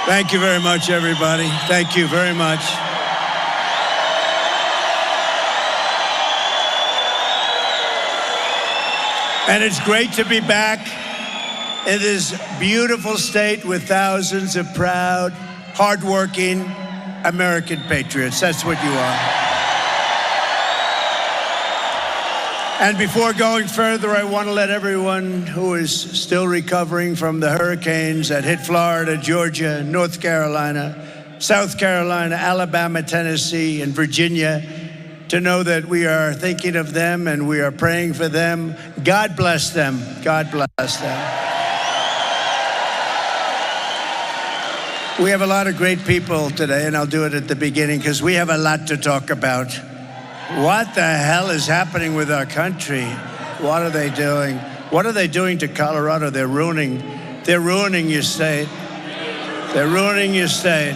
Thank you very much, everybody. Thank you very much. And it's great to be back in this beautiful state with thousands of proud, hardworking American patriots. That's what you are. And before going further, I want to let everyone who is still recovering from the hurricanes that hit Florida, Georgia, North Carolina, South Carolina, Alabama, Tennessee, and Virginia to know that we are thinking of them and we are praying for them. God bless them. God bless them. We have a lot of great people today, and I'll do it at the beginning because we have a lot to talk about. What the hell is happening with our country? What are they doing? What are they doing to Colorado? They're ruining your state. They're ruining your state.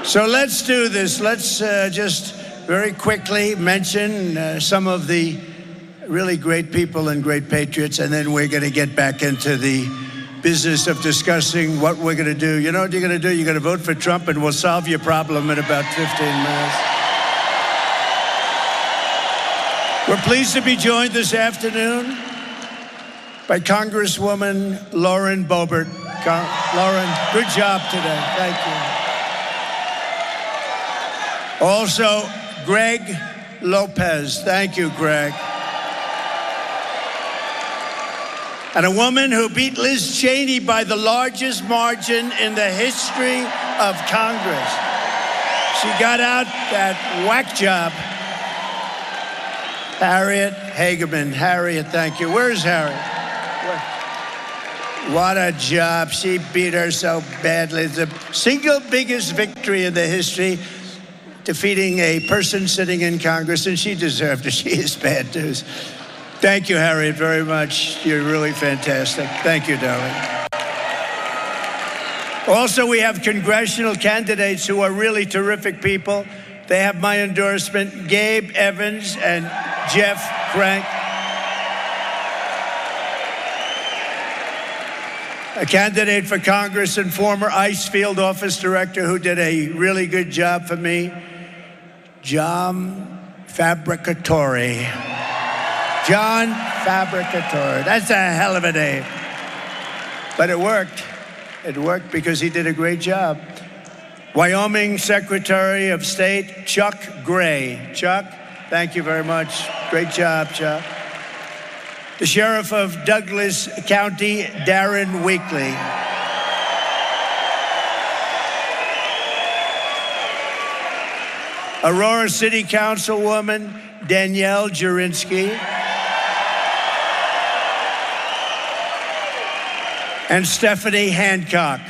So let's do this. Let's just very quickly mention some of the really great people and great patriots, and then we're going to get back into the business of discussing what we're going to do. You know what you're going to do? You're going to vote for Trump, and we'll solve your problem in about 15 minutes. We're pleased to be joined this afternoon by Congresswoman Lauren Boebert. Lauren, good job today. Thank you. Also, Greg Lopez. Thank you, Greg. And a woman who beat Liz Cheney by the largest margin in the history of Congress. She got out that whack job. Harriet Hageman. Harriet, thank you. Where's Harriet? What a job. She beat her so badly. It's the single biggest victory in the history, defeating a person sitting in Congress, and she deserved it. She is bad news. Thank you, Harriet, very much. You're really fantastic. Thank you, darling. Also, we have congressional candidates who are really terrific people. They have my endorsement, Gabe Evans and Jeff Crank. A candidate for Congress and former ICE field office director who did a really good job for me, John Fabricatore. John Fabricatore. That's a hell of a name. But it worked. It worked because he did a great job. Wyoming Secretary of State, Chuck Gray. Chuck, thank you very much. Great job, Chuck. The Sheriff of Douglas County, Darren Weekly. Aurora City Councilwoman, Danielle Jurinsky. And Stephanie Hancock.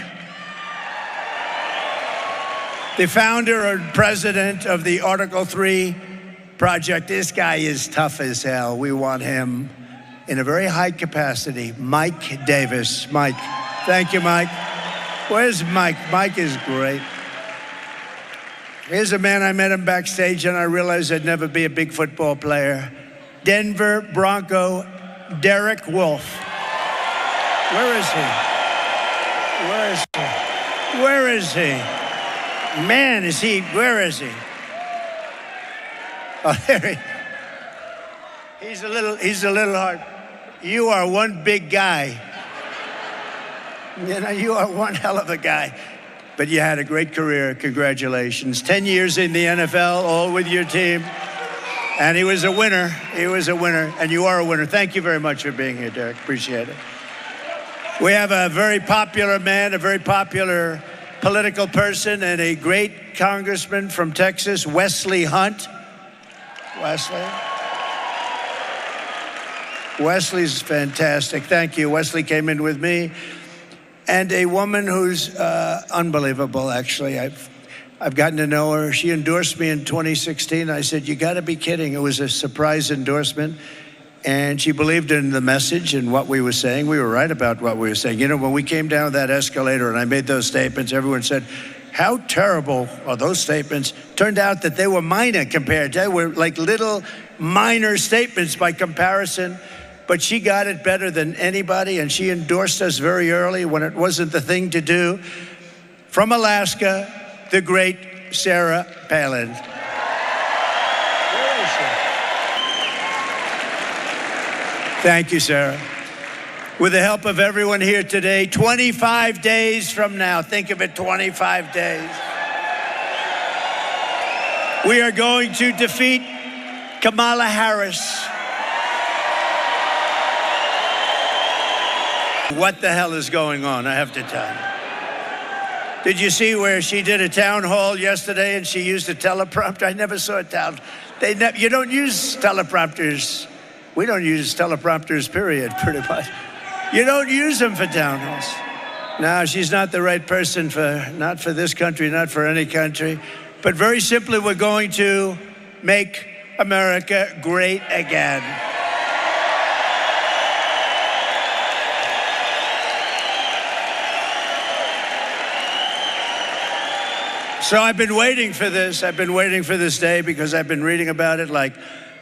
The founder and president of the Article 3 project. This guy is tough as hell. We want him in a very high capacity. Mike Davis. Mike. Thank you, Mike. Where's Mike? Mike is great. Here's a man, I met him backstage and I realized I'd never be a big football player. Denver Bronco, Derek Wolfe. Where is he? Where is he? Where is he? Man, where is he? Oh, there he. He's a little hard. You are one big guy. You know, you are one hell of a guy. But you had a great career. Congratulations. 10 years in the NFL, all with your team. And he was a winner. He was a winner. And you are a winner. Thank you very much for being here, Derek. Appreciate it. We have a very popular man, a very popular political person, and a great congressman from Texas, Wesley Hunt. Wesley's fantastic. Thank you. Wesley came in with me. And a woman who's unbelievable, actually. I've gotten to know her. She endorsed me in 2016. I said, you got to be kidding. It was a surprise endorsement. And she believed in the message and what we were saying. We were right about what we were saying. You know, when we came down that escalator and I made those statements, everyone said, how terrible are those statements? Turned out that they were minor compared. They were like little minor statements by comparison. but she got it better than anybody, and she endorsed us very early when it wasn't the thing to do. From Alaska, the great Sarah Palin. Where is she? Thank you, Sarah. With the help of everyone here today, 25 days from now, think of it, 25 days, we are going to defeat Kamala Harris. What the hell is going on, I have to tell you. Did you see where she did a town hall yesterday and she used a teleprompter? I never saw a town. You don't use teleprompters. We don't use teleprompters, period, pretty much. You don't use them for town halls. No, she's not the right person not for this country, not for any country. But very simply, we're going to make America great again. So I've been waiting for this. I've been waiting for this day because I've been reading about it like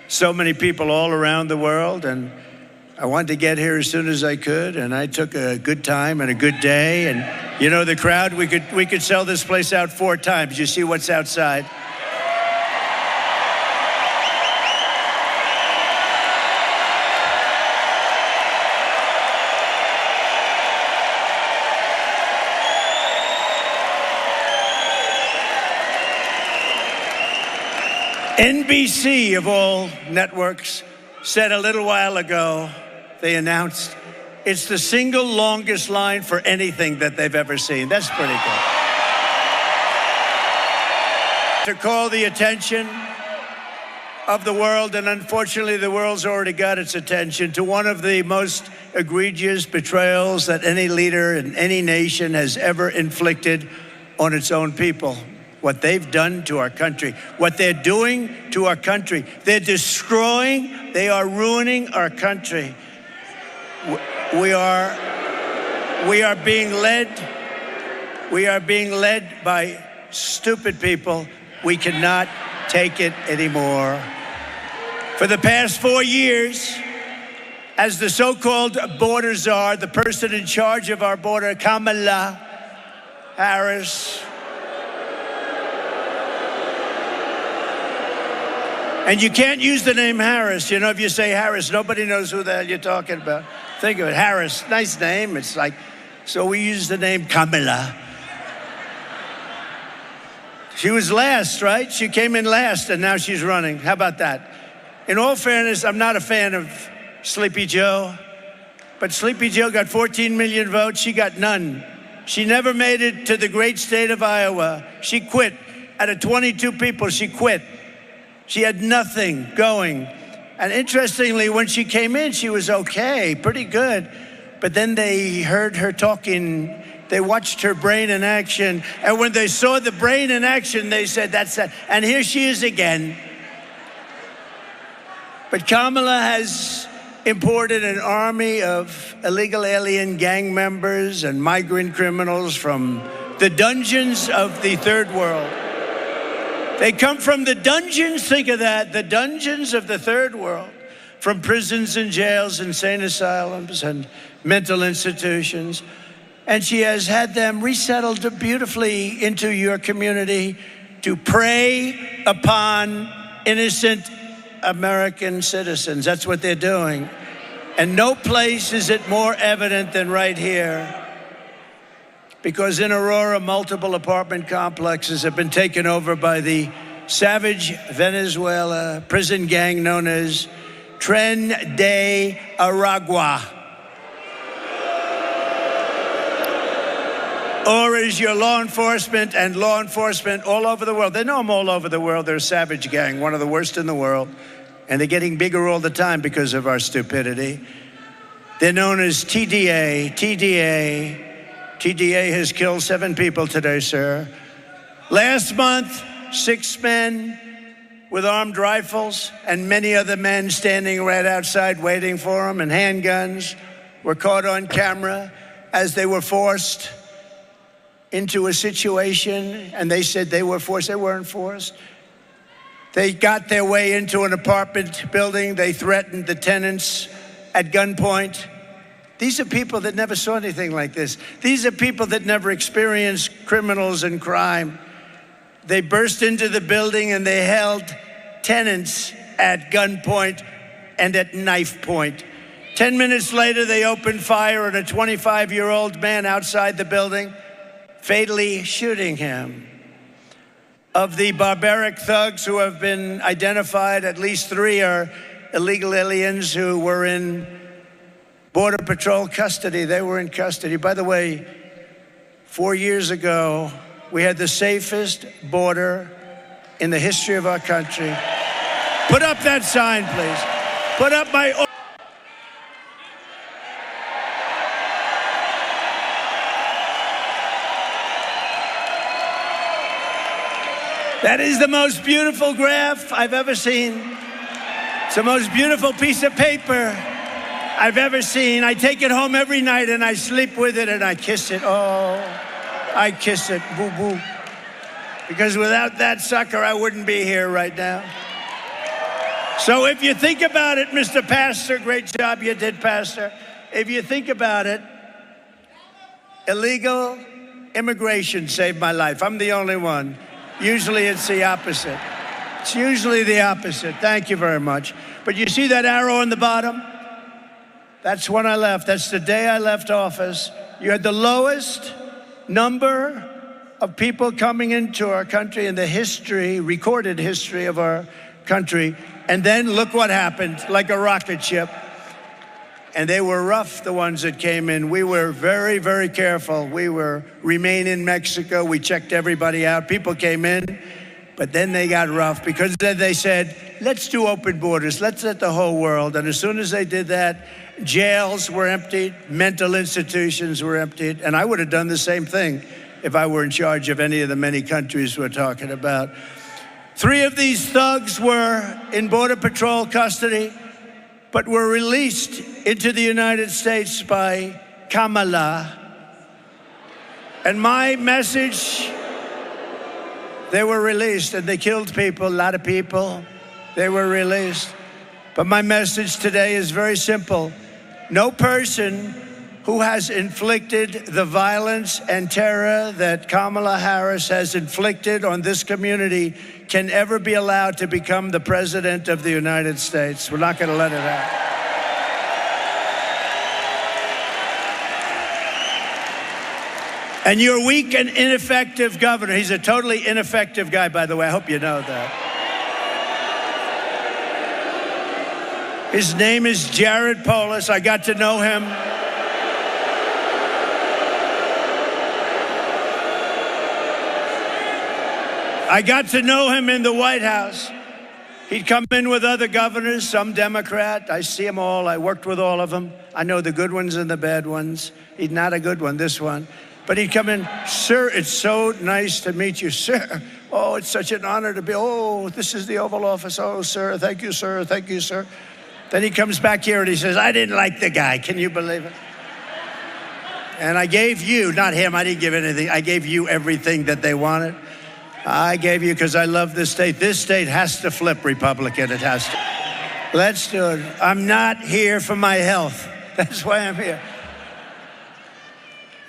so many people all around the world. And I wanted to get here as soon as I could. And I took a good time and a good day. And you know, the crowd, we could sell this place out 4 times. You see what's outside. NBC, of all networks, said a little while ago, they announced, it's the single longest line for anything that they've ever seen. That's pretty good. To call the attention of the world, and unfortunately the world's already got its attention, to one of the most egregious betrayals that any leader in any nation has ever inflicted on its own people. What they've done to our country, what they're doing to our country. They're destroying, they are ruining our country. We are being led by stupid people. We cannot take it anymore. For the past 4 years, as the so-called border czar, the person in charge of our border, Kamala Harris, and you can't use the name Harris. You know, if you say Harris, nobody knows who the hell you're talking about. Think of it, Harris, nice name. It's like, so we use the name Kamala. She was last, right? She came in last, and now she's running. How about that? In all fairness, I'm not a fan of Sleepy Joe, but Sleepy Joe got 14 million votes. She got none. She never made it to the great state of Iowa. She quit. Out of 22 people, she quit. She had nothing going. And interestingly, when she came in, she was okay, pretty good. But then they heard her talking, they watched her brain in action. And when they saw the brain in action, they said, that's it. And here she is again. But Kamala has imported an army of illegal alien gang members and migrant criminals from the dungeons of the third world. They come from the dungeons, think of that, the dungeons of the third world, from prisons and jails, insane asylums and mental institutions. And she has had them resettled beautifully into your community to prey upon innocent American citizens. That's what they're doing. And no place is it more evident than right here. Because in Aurora, multiple apartment complexes have been taken over by the savage Venezuela prison gang known as Tren de Aragua. Or is your law enforcement and law enforcement all over the world. They know them all over the world. They're a savage gang, one of the worst in the world. And they're getting bigger all the time because of our stupidity. They're known as TDA. TDA has killed 7 people today, sir. Last month, 6 men with armed rifles and many other men standing right outside waiting for them and handguns were caught on camera as they were forced into a situation, and they said they were forced. They weren't forced. They got their way into an apartment building. They threatened the tenants at gunpoint. These are people that never saw anything like this. These are people that never experienced criminals and crime. They burst into the building and they held tenants at gunpoint and at knife point. 10 minutes later, they opened fire on a 25-year-old man outside the building, fatally shooting him. Of the barbaric thugs who have been identified, at least 3 are illegal aliens who were in Border Patrol custody. They were in custody. By the way, 4 years ago, we had the safest border in the history of our country. Put up that sign, please. Put up my... That is the most beautiful graph I've ever seen. It's the most beautiful piece of paper I've ever seen. I take it home every night and I sleep with it and I kiss it. Oh, I kiss it, boo boo. Because without that sucker, I wouldn't be here right now. So if you think about it, Mr. Pastor, great job you did, Pastor. If you think about it, illegal immigration saved my life. I'm the only one. Usually it's the opposite. It's usually the opposite. Thank you very much. But you see that arrow on the bottom? That's when I left. That's the day I left office. You had the lowest number of people coming into our country in the history, recorded history of our country. And then look what happened, like a rocket ship. And they were rough, the ones that came in. We were very, very careful. We were remain in Mexico. We checked everybody out. People came in, but then they got rough because then they said, let's do open borders. Let's let the whole world. And as soon as they did that, jails were emptied, mental institutions were emptied. And I would have done the same thing if I were in charge of any of the many countries we're talking about. 3 of these thugs were in Border Patrol custody, but were released into the United States by Kamala. And my message, they were released and they killed people, a lot of people. They were released. But my message today is very simple. No person who has inflicted the violence and terror that Kamala Harris has inflicted on this community can ever be allowed to become the president of the United States. We're not going to let it happen. And your weak and ineffective governor, he's a totally ineffective guy, by the way. I hope you know that. His name is Jared Polis. I got to know him. I got to know him in the White House. He'd come in with other governors, some Democrat. I see them all. I worked with all of them. I know the good ones and the bad ones. He's not a good one, this one. But he'd come in, sir, it's so nice to meet you, sir. Oh, it's such an honor to be, oh, this is the Oval Office. Oh, sir, thank you, sir. Thank you, sir. Then he comes back here and he says, I didn't like the guy. Can you believe it? And I gave you, not him, I didn't give anything. I gave you everything that they wanted. I gave you because I love this state. This state has to flip Republican. It has to. Let's do it. I'm not here for my health. That's why I'm here.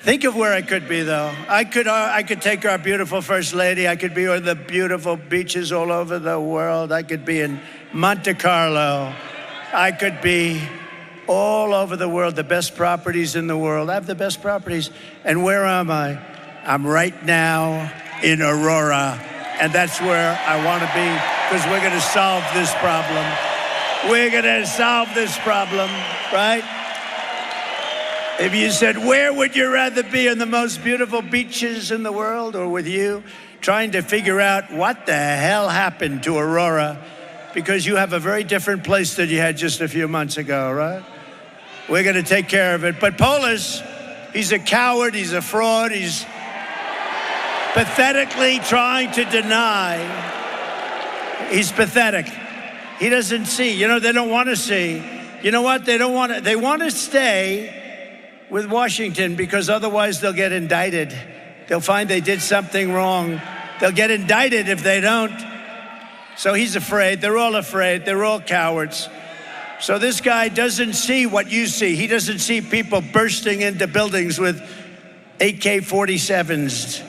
Think of where I could be, though. I could take our beautiful First Lady. I could be on the beautiful beaches all over the world. I could be in Monte Carlo. I could be all over the world, the best properties in the world. I have the best properties. And where am I? I'm right now in Aurora. And that's where I want to be because we're going to solve this problem. We're going to solve this problem, right? If you said, where would you rather be, on the most beautiful beaches in the world or with you, trying to figure out what the hell happened to Aurora, because you have a very different place than you had just a few months ago, right? We're going to take care of it. But Polis, he's a coward, he's a fraud, he's pathetically trying to deny. He's pathetic. He doesn't see. You know, they don't want to see. You know what? They don't want to. They want to stay with Washington because otherwise they'll get indicted. They'll find they did something wrong. They'll get indicted if they don't. So he's afraid. They're all afraid. They're all cowards. So this guy doesn't see what you see. He doesn't see people bursting into buildings with AK-47s,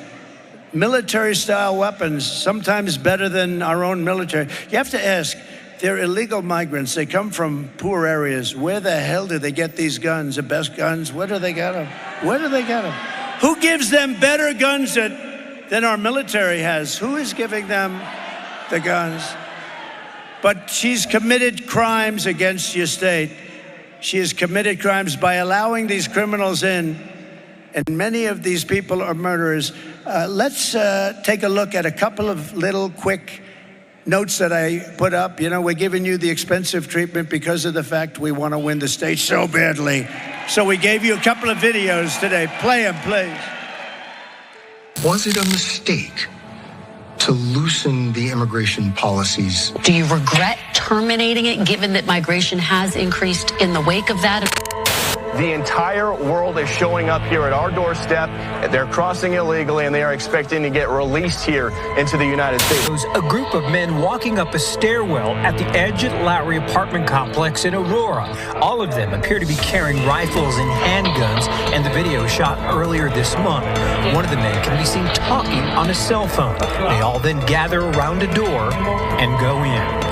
military-style weapons, sometimes better than our own military. You have to ask, they're illegal migrants. They come from poor areas. Where the hell do they get these guns, the best guns? Where do they get them? Where do they get them? Who gives them better guns than our military has? Who is giving them the guns? But she's committed crimes against your state. She has committed crimes by allowing these criminals in, and many of these people are murderers. Let's take a look at a couple of little quick notes that I put up. You know, we're giving you the expensive treatment because of the fact we want to win the state so badly. So we gave you a couple of videos today. Play them, please. Was it a mistake to loosen the immigration policies? Do you regret terminating it, given that migration has increased in the wake of that? The entire world is showing up here at our doorstep. They're crossing illegally, and they are expecting to get released here into the United States. A group of men walking up a stairwell at the Edge Lowry apartment complex in Aurora. All of them appear to be carrying rifles and handguns, and the video shot earlier this month. One of the men can be seen talking on a cell phone. They all then gather around a door and go in.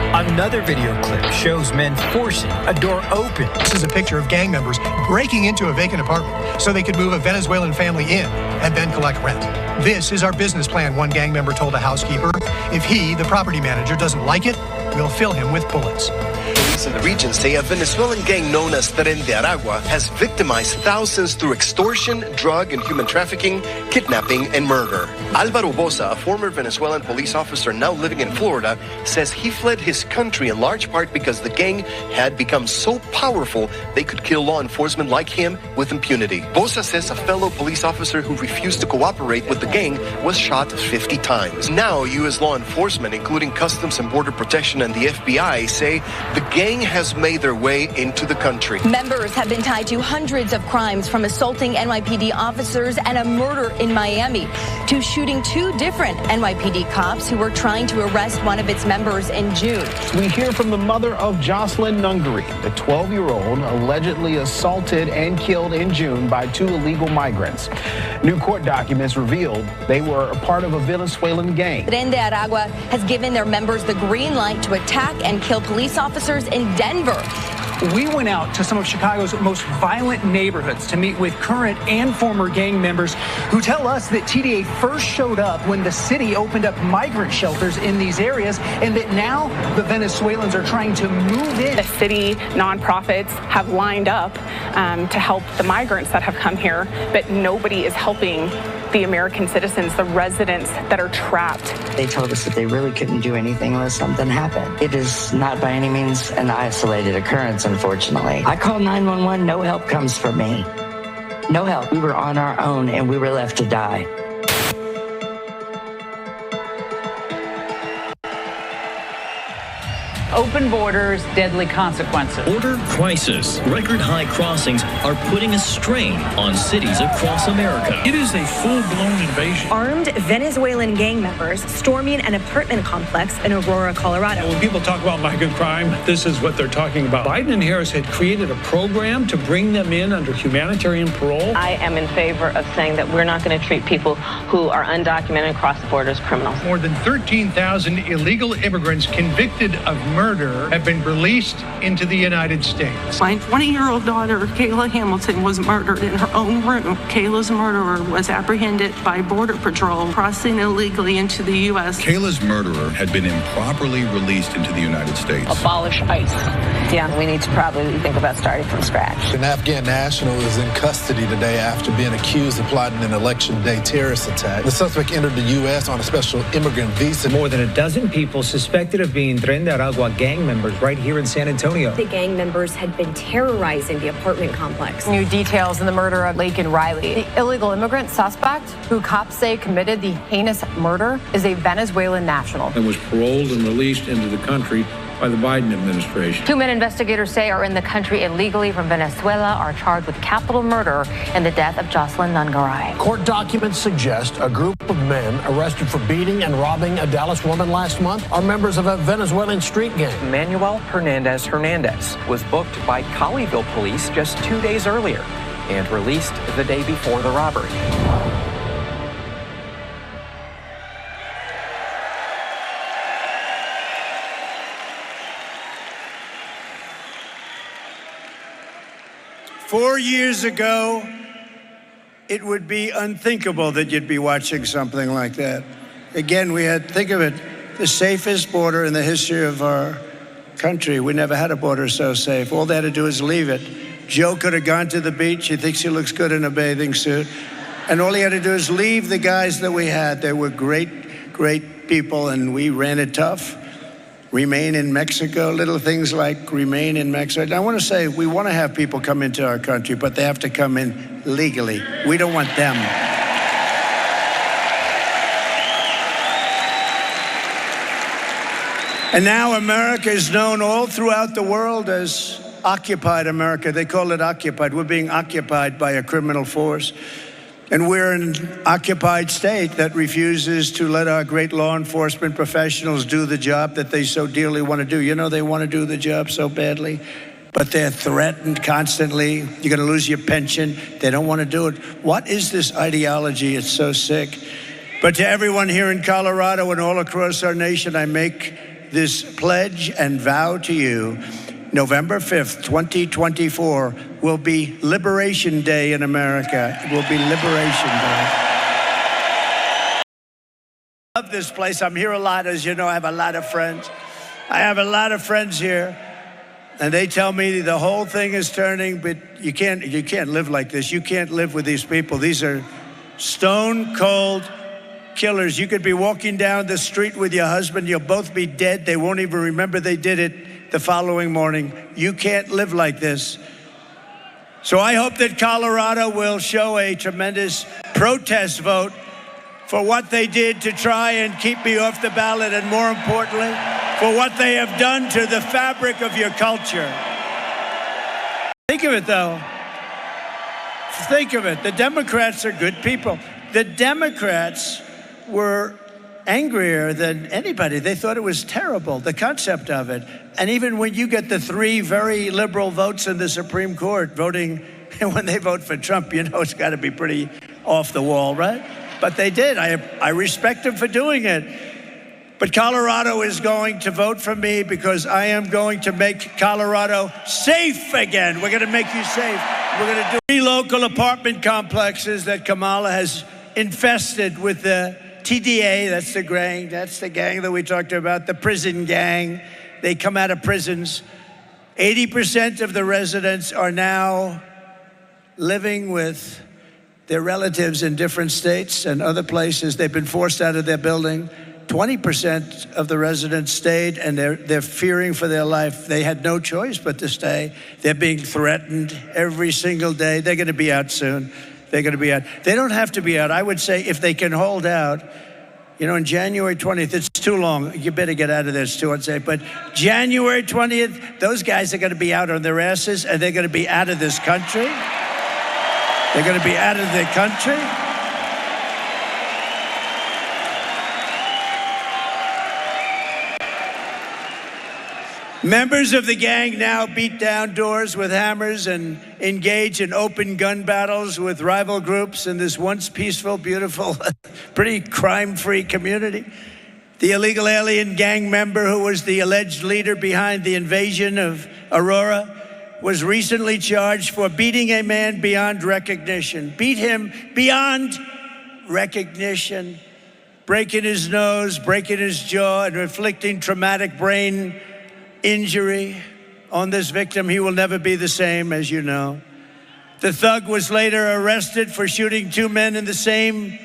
Another video clip shows men forcing a door open. This is a picture of gang members breaking into a vacant apartment so they could move a Venezuelan family in and then collect rent. This is our business plan, one gang member told a housekeeper. If he, the property manager, doesn't like it, we'll fill him with bullets. Police in the region say a Venezuelan gang known as Tren de Aragua has victimized thousands through extortion, drug and human trafficking, kidnapping, and murder. Alvaro Bosa, a former Venezuelan police officer now living in Florida, says he fled his country in large part because the gang had become so powerful they could kill law enforcement like him with impunity. Bosa says a fellow police officer who refused to cooperate with the gang was shot 50 times. Now, U.S. law enforcement, including Customs and Border Protection and the FBI, say the gang has made their way into the country. Members have been tied to hundreds of crimes, from assaulting NYPD officers and a murder in Miami to shooting two different NYPD cops who were trying to arrest one of its members in June. We hear from the mother of Jocelyn Nungary, the 12-year-old allegedly assaulted and killed in June by two illegal migrants. New court documents revealed they were a part of a Venezuelan gang. Tren de Aragua has given their members the green light to attack and kill police officers in Denver. We went out to some of Chicago's most violent neighborhoods to meet with current and former gang members who tell us that TDA first showed up when the city opened up migrant shelters in these areas, and that now the Venezuelans are trying to move in. The city nonprofits have lined up to help the migrants that have come here, but nobody is helping the American citizens, the residents that are trapped. They told us that they really couldn't do anything unless something happened. It is not by any means an isolated occurrence, unfortunately. I called 911, no help comes from me. No help. We were on our own and we were left to die. Open borders, deadly consequences. Border crisis. Record high crossings are putting a strain on cities across America. It is a full-blown invasion. Armed Venezuelan gang members storming an apartment complex in Aurora, Colorado. When people talk about migrant crime, this is what they're talking about. Biden and Harris had created a program to bring them in under humanitarian parole. I am in favor of saying that we're not going to treat people who are undocumented across the border as criminals. More than 13,000 illegal immigrants convicted of murder have been released into the United States. My 20-year-old daughter, Kayla Hamilton, was murdered in her own room. Kayla's murderer was apprehended by Border Patrol crossing illegally into the U.S. Kayla's murderer had been improperly released into the United States. Abolish ICE. Yeah, we need to probably think about starting from scratch. An Afghan national is in custody today after being accused of plotting an election day terrorist attack. The suspect entered the U.S. on a special immigrant visa. More than a dozen people suspected of being Tren de Aragua gang members right here in San Antonio. The gang members had been terrorizing the apartment complex. New details in the murder of Laken Riley. The illegal immigrant suspect, who cops say committed the heinous murder, is a Venezuelan national. And was paroled and released into the country by the Biden administration. 2 men investigators say are in the country illegally from Venezuela are charged with capital murder in the death of Jocelyn Nungaray. Court documents suggest a group of men arrested for beating and robbing a Dallas woman last month are members of a Venezuelan street gang. Manuel Hernandez was booked by Colleyville police just 2 days earlier and released the day before the robbery. Four years ago, it would be unthinkable that you'd be watching something like that. Again, we had, think of it, the safest border in the history of our country. We never had a border so safe. All they had to do is leave it. Joe could have gone to the beach. He thinks he looks good in a bathing suit. And all he had to do is leave the guys that we had. They were great, great people, and we ran it tough. Remain in Mexico, little things like remain in Mexico. And I want to say, we want to have people come into our country, but they have to come in legally. We don't want them. And now America is known all throughout the world as occupied America. They call it occupied. We're being occupied by a criminal force. And we're an occupied state that refuses to let our great law enforcement professionals do the job that they so dearly want to do. You know, they want to do the job so badly, but they're threatened constantly. You're going to lose your pension. They don't want to do it. What is this ideology? It's so sick. But to everyone here in Colorado and all across our nation, I make this pledge and vow to you. November 5th, 2024 will be Liberation Day in America. It will be Liberation Day. I love this place. I'm here a lot. As you know, I have a lot of friends. I have a lot of friends here. And they tell me the whole thing is turning, but you can't live like this. You can't live with these people. These are stone cold killers. You could be walking down the street with your husband. You'll both be dead. They won't even remember they did it the following morning. You can't live like this. So I hope that Colorado will show a tremendous protest vote for what they did to try and keep me off the ballot, and more importantly, for what they have done to the fabric of your culture. Think of it, though. Think of it. The Democrats are good people. The Democrats were angrier than anybody. They thought it was terrible, the concept of it. And even when you get the 3 very liberal votes in the Supreme Court voting, and when they vote for Trump, you know it's got to be pretty off the wall, right? But they did. I respect them for doing it. But Colorado is going to vote for me because I am going to make Colorado safe again. We're going to make you safe. We're going to do 3 local apartment complexes that Kamala has infested with the TDA, that's the gang that we talked about, the prison gang. They come out of prisons. 80% of the residents are now living with their relatives in different states and other places. They've been forced out of their building. 20% of the residents stayed, and they're fearing for their life. They had no choice but to stay. They're being threatened every single day. They're going to be out soon. They're going to be out. They don't have to be out. I would say if they can hold out, you know, on January 20th, it's too long. You better get out of there, Stu, I'd say. But January 20th, those guys are going to be out on their asses, and they're going to be out of this country. They're going to be out of their country. Members of the gang now beat down doors with hammers and engage in open gun battles with rival groups in this once peaceful, beautiful, pretty crime-free community. The illegal alien gang member who was the alleged leader behind the invasion of Aurora was recently charged for beating a man beyond recognition. Beat him beyond recognition, breaking his nose, breaking his jaw, and inflicting traumatic brain injury on this victim. He will never be the same, as you know. The thug was later arrested for shooting 2 men in the same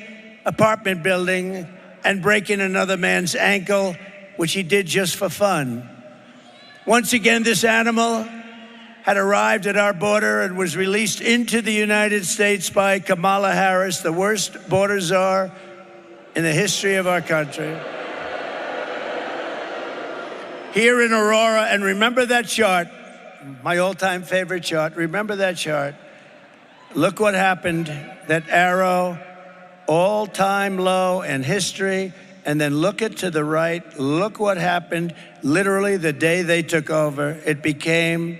apartment building and breaking another man's ankle, which he did just for fun. Once again, this animal had arrived at our border and was released into the United States by Kamala Harris, the worst border czar in the history of our country. here in Aurora. And remember that chart, my all-time favorite chart. Remember that chart. Look what happened, that arrow, all-time low in history. And then look it to the right. Look what happened literally the day they took over. It became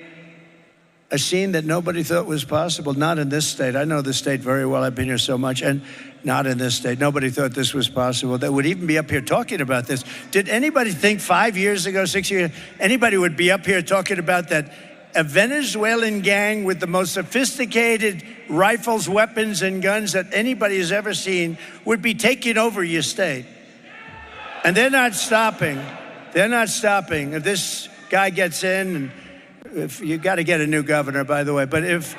a scene that nobody thought was possible. Not in this state. I know this state very well. I've been here so much. And not in this state. Nobody thought this was possible. That would even be up here talking about this. Did anybody think 5 years ago, 6 years, anybody would be up here talking about that a Venezuelan gang with the most sophisticated rifles, weapons, and guns that anybody has ever seen would be taking over your state? And they're not stopping. They're not stopping. If this guy gets in, and if you got to get a new governor, by the way, but if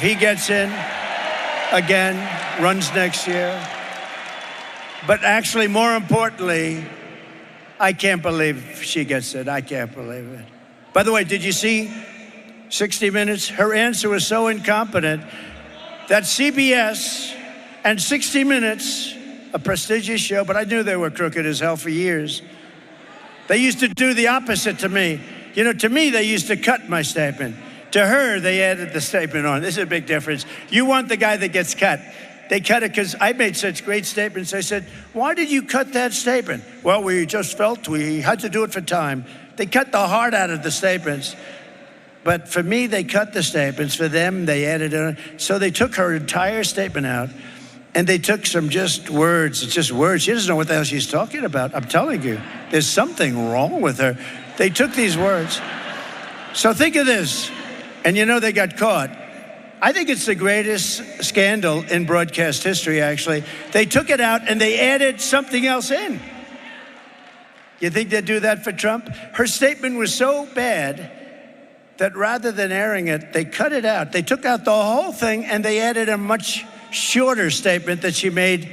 he gets in again, runs next year. But actually, more importantly, I can't believe she gets it. I can't believe it. By the way, did you see 60 Minutes? Her answer was so incompetent that CBS and 60 Minutes, a prestigious show, but I knew they were crooked as hell for years. They used to do the opposite to me. You know, to me, they used to cut my statement. To her, they added the statement on. This is a big difference. You want the guy that gets cut. They cut it because I made such great statements. I said, why did you cut that statement? Well, we just felt we had to do it for time. They cut the heart out of the statements. But for me, they cut the statements. For them, they added it on. So they took her entire statement out. And they took some just words. It's just words. She doesn't know what the hell she's talking about. I'm telling you, there's something wrong with her. They took these words. So think of this. And you know they got caught. I think it's the greatest scandal in broadcast history, actually. They took it out and they added something else in. You think they'd do that for Trump? Her statement was so bad that rather than airing it, they cut it out. They took out the whole thing and they added a much shorter statement that she made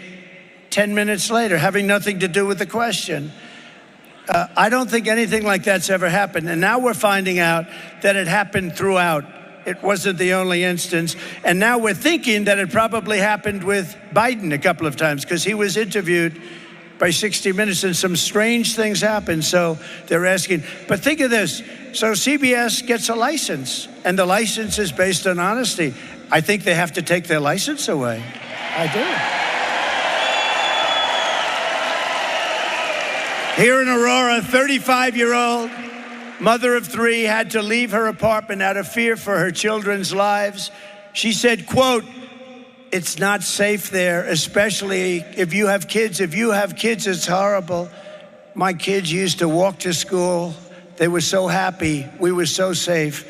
10 minutes later, having nothing to do with the question. I don't think anything like that's ever happened. And now we're finding out that it happened throughout. It wasn't the only instance. And now we're thinking that it probably happened with Biden a couple of times because he was interviewed by 60 Minutes and some strange things happened. So they're asking, but think of this. So CBS gets a license and the license is based on honesty. I think they have to take their license away. I do. Here in Aurora, 35-year-old mother of three had to leave her apartment out of fear for her children's lives. She said, quote, it's not safe there, especially if you have kids. If you have kids, it's horrible. My kids used to walk to school. They were so happy. We were so safe,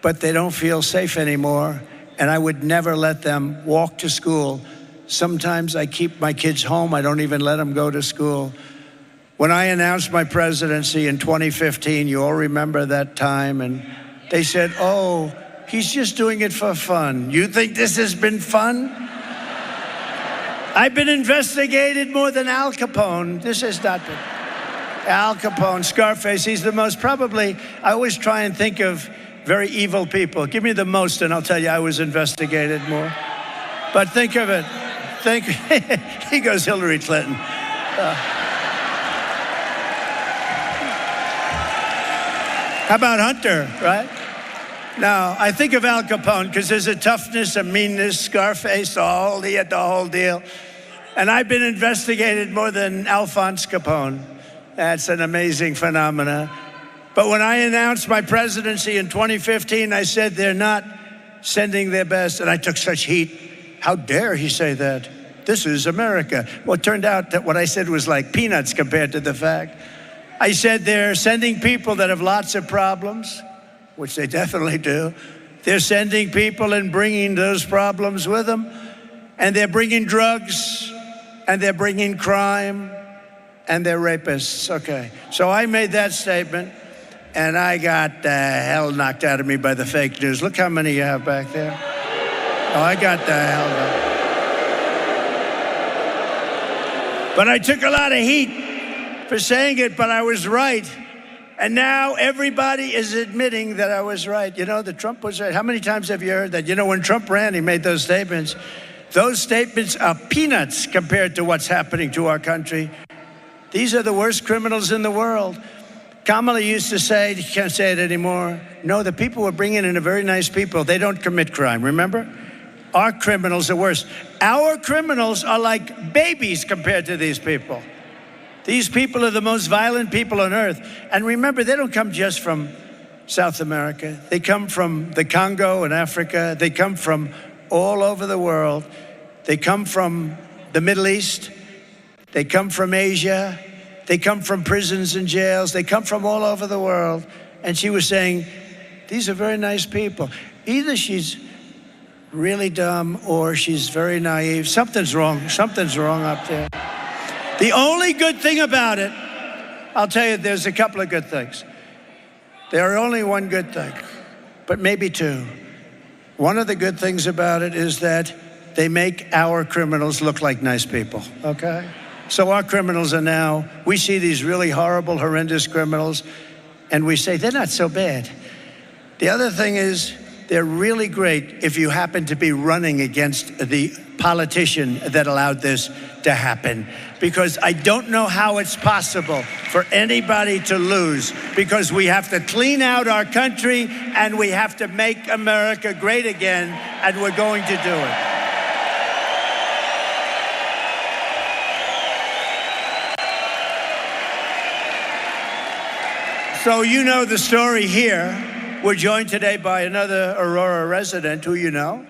but they don't feel safe anymore. And I would never let them walk to school. Sometimes I keep my kids home. I don't even let them go to school. When I announced my presidency in 2015, you all remember that time, and they said, oh, he's just doing it for fun. You think this has been fun? I've been investigated more than Al Capone. This has not been. Al Capone, Scarface, he's the most probably, I always try and think of very evil people. Give me the most and I'll tell you I was investigated more. But think of it. He goes Hillary Clinton. How about Hunter, right? Now, I think of Al Capone because there's a toughness, a meanness, Scarface, he had the whole deal. And I've been investigated more than Alphonse Capone. That's an amazing phenomena. But when I announced my presidency in 2015, I said they're not sending their best. And I took such heat. How dare he say that? This is America. Well, it turned out that what I said was like peanuts compared to the fact. I said they're sending people that have lots of problems, which they definitely do. They're sending people and bringing those problems with them. And they're bringing drugs, and they're bringing crime, and they're rapists. Okay, so I made that statement, and I got the hell knocked out of me by the fake news. Look how many you have back there. Oh, I got the hell knocked. But I took a lot of heat for saying it, but I was right. And now everybody is admitting that I was right. You know, that Trump was right. How many times have you heard that? You know, when Trump ran, he made those statements. Those statements are peanuts compared to what's happening to our country. These are the worst criminals in the world. Kamala used to say, she can't say it anymore, no, the people we're bringing in are very nice people. They don't commit crime, remember? Our criminals are worse. Our criminals are like babies compared to these people. These people are the most violent people on earth. And remember, they don't come just from South America. They come from the Congo and Africa. They come from all over the world. They come from the Middle East. They come from Asia. They come from prisons and jails. They come from all over the world. And she was saying, these are very nice people. Either she's really dumb or she's very naive. Something's wrong. Something's wrong up there. The only good thing about it, I'll tell you, there's a couple of good things. There are only one good thing, but maybe two. One of the good things about it is that they make our criminals look like nice people, okay? So our criminals are now, we see these really horrible, horrendous criminals, and we say, they're not so bad. The other thing is, they're really great if you happen to be running against the politician that allowed this to happen. Because I don't know how it's possible for anybody to lose, because we have to clean out our country and we have to make America great again, and we're going to do it. So you know the story here. We're joined today by another Aurora resident who you know,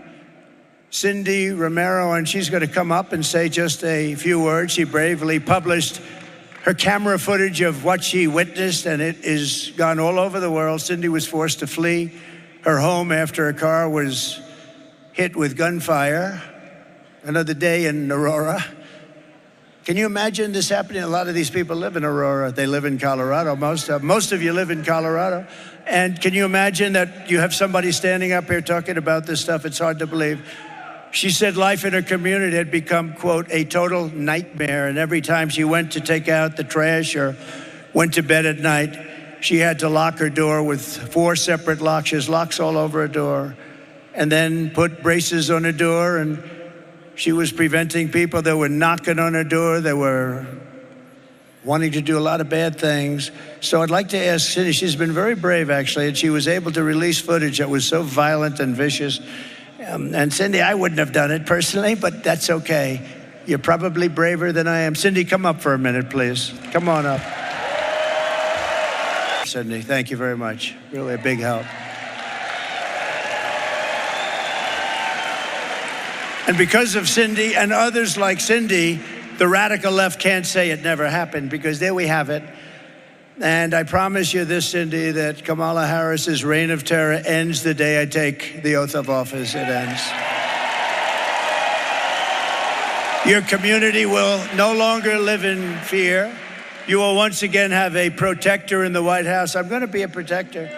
Cindy Romero, and she's going to come up and say just a few words. She bravely published her camera footage of what she witnessed, and it is gone all over the world. Cindy was forced to flee her home after her car was hit with gunfire. Another day in Aurora. Can you imagine this happening? A lot of these people live in Aurora. They live in Colorado. Most of you live in Colorado. And can you imagine that you have somebody standing up here talking about this stuff? It's hard to believe. She said life in her community had become, quote, a total nightmare. And every time she went to take out the trash or went to bed at night, she had to lock her door with 4 separate locks. She has locks all over her door. And then put braces on her door, and she was preventing people that were knocking on her door, that were wanting to do a lot of bad things. So I'd like to ask Cindy, she's been very brave actually, and she was able to release footage that was so violent and vicious. And Cindy, I wouldn't have done it personally, but that's okay. You're probably braver than I am. Cindy, come up for a minute, please. Come on up. Cindy, thank you very much. Really a big help. And because of Cindy and others like Cindy, the radical left can't say it never happened, because there we have it. And I promise you this, Cindy, that Kamala Harris's reign of terror ends the day I take the oath of office. It ends. Your community will no longer live in fear. You will once again have a protector in the White House. I'm going to be a protector.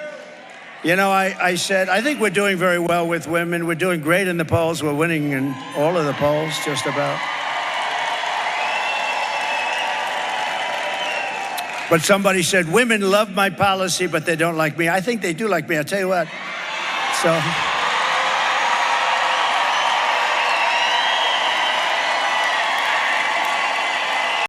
You know, I said, I think we're doing very well with women. We're doing great in the polls. We're winning in all of the polls, just about. But somebody said, women love my policy, but they don't like me. I think they do like me. I'll tell you what. So.